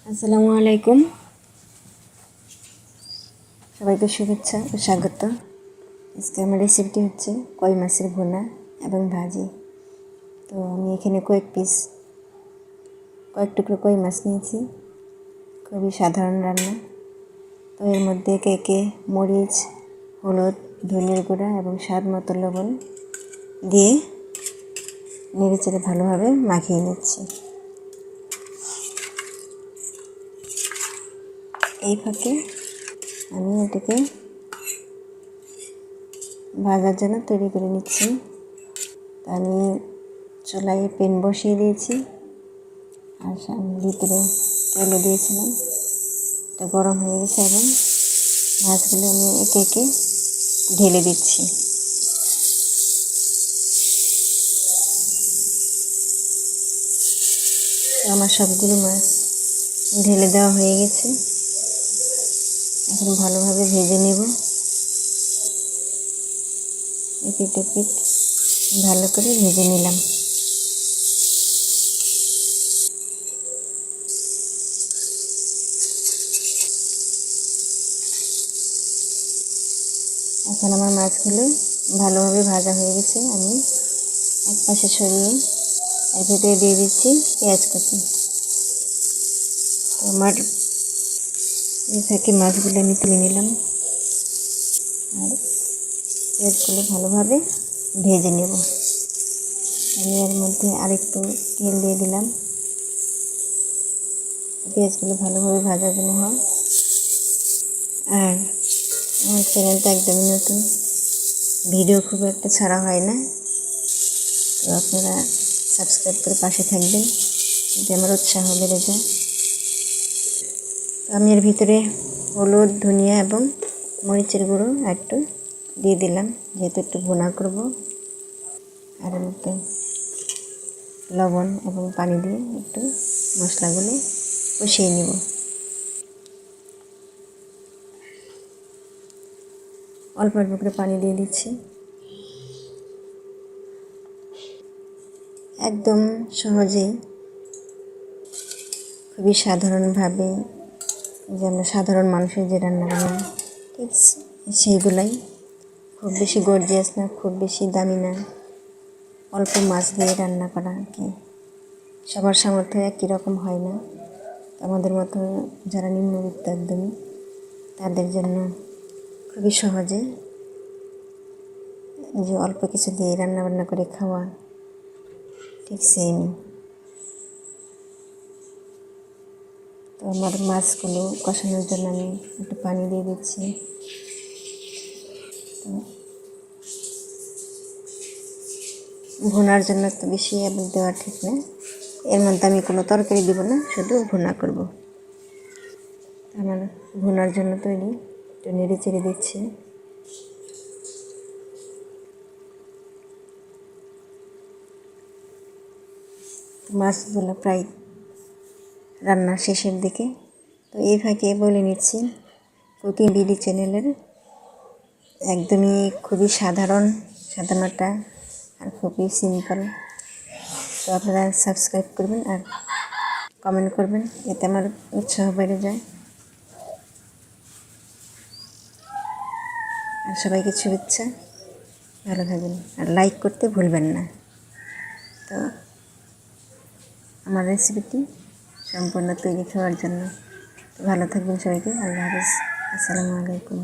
আসসালামু আলাইকুম, সবাইকে শুভেচ্ছা ও স্বাগত। আজকে আমার রেসিপিটি হচ্ছে কই মাছের ভুনা এবং ভাজি। তো আমি এখানে কয়েক টুকরো কই মাছ নিয়েছি। খুবই সাধারণ রান্না। তো এর মধ্যে একে মরিচ, হলুদ, ধনিয়ার গুঁড়া এবং স্বাদ মতো লবণ দিয়ে নেড়েচেড়ে ভালোভাবে মাখিয়ে নিচ্ছি। এই ফাঁকে আমি এটাকে ভাজার জন্য তৈরি করে নিচ্ছি। আমি চুলায় প্যান বসিয়ে দিয়েছি আর ভিতরে তেলও দিয়েছিলাম। এটা গরম হয়ে গেছে এবং মাছগুলো আমি একে ঢেলে দিচ্ছি। আমার সবগুলো মাছ ঢেলে দেওয়া হয়ে গেছে। এখন ভালোভাবে ভেজে নেব। এপিট ওপিট ভালো করে ভেজে নিলাম। এখন আমার মাছগুলো ভালোভাবে ভাজা হয়ে গেছে। আমি এক পাশে সরিয়ে এর ভেতরে দিয়ে দিচ্ছি পেঁয়াজ কুচি। তো আমার এই থেকে মাছগুলো আমি তুলে নিলাম আর পেঁয়াজগুলো ভালোভাবে ভেজে নেব। আমি এর মধ্যে আরেকটু তেল দিয়ে দিলাম। পেঁয়াজগুলো ভালোভাবে ভাজার জন্য হয়। আর আমার চ্যানেলটা একদমই নতুন, ভিডিও খুব একটা ছাড়া হয় না। তো আপনারা সাবস্ক্রাইব করে পাশে থাকবেন, যাতে আমার উৎসাহ বেড়ে যায়। তো আমি এর ভিতরে হলুদ, ধনিয়া এবং মরিচের গুঁড়ো একটু দিয়ে দিলাম, যেহেতু একটু ভুনা করব। আর একটু লবণ এবং পানি দিয়ে একটু মশলাগুলো কষিয়ে নেব। অল্প অল্প করে পানি দিয়ে দিচ্ছি। একদম সহজেই, খুবই সাধারণভাবে, যে আমরা সাধারণ মানুষের যে রান্না বান্না ঠিক সেইগুলাই, খুব বেশি গর্জিয়াস না, খুব বেশি দামি না, অল্প মাছ দিয়ে রান্না করা আর কি। সবার সামর্থ্য একই রকম হয় না। আমাদের মতো যারা নিম্নবিত্ত একদমই, তাদের জন্য খুবই সহজে যে অল্প কিছু দিয়ে রান্না বান্না করে খাওয়া, ঠিক সেমই। তো আমার মাছগুলো কষানোর জন্য আমি একটু পানি দিয়ে দিচ্ছি। ভুনার জন্য তো বেশি আবার দেওয়া ঠিক না। এর মধ্যে আমি কোনো তরকারি দিব না, শুধু ভুনা করব। আমার ভুনার জন্য তৈরি। একটু নেড়ে চেড়ে দিচ্ছি। মাছগুলো প্রায় রান্না শেষের দিকে। তো এই ফাঁকে বলে নিচ্ছি, কুকিং বিডি চ্যানেলের একদমই খুবই সাদামাটা আর খুবই সিম্পল। তো আপনারা সাবস্ক্রাইব করবেন আর কমেন্ট করবেন, এতে আমার উৎসাহ বেড়ে যায়। আর সবাইকে শুভেচ্ছা, ভালো থাকবেন আর লাইক করতে ভুলবেন না। তো আমার রেসিপিটি সম্পূর্ণ তৈরি খাওয়ার জন্য ভালো থাকবেন সবাইকে। আল্লাহ হাফেজ। আসসালামু আলাইকুম।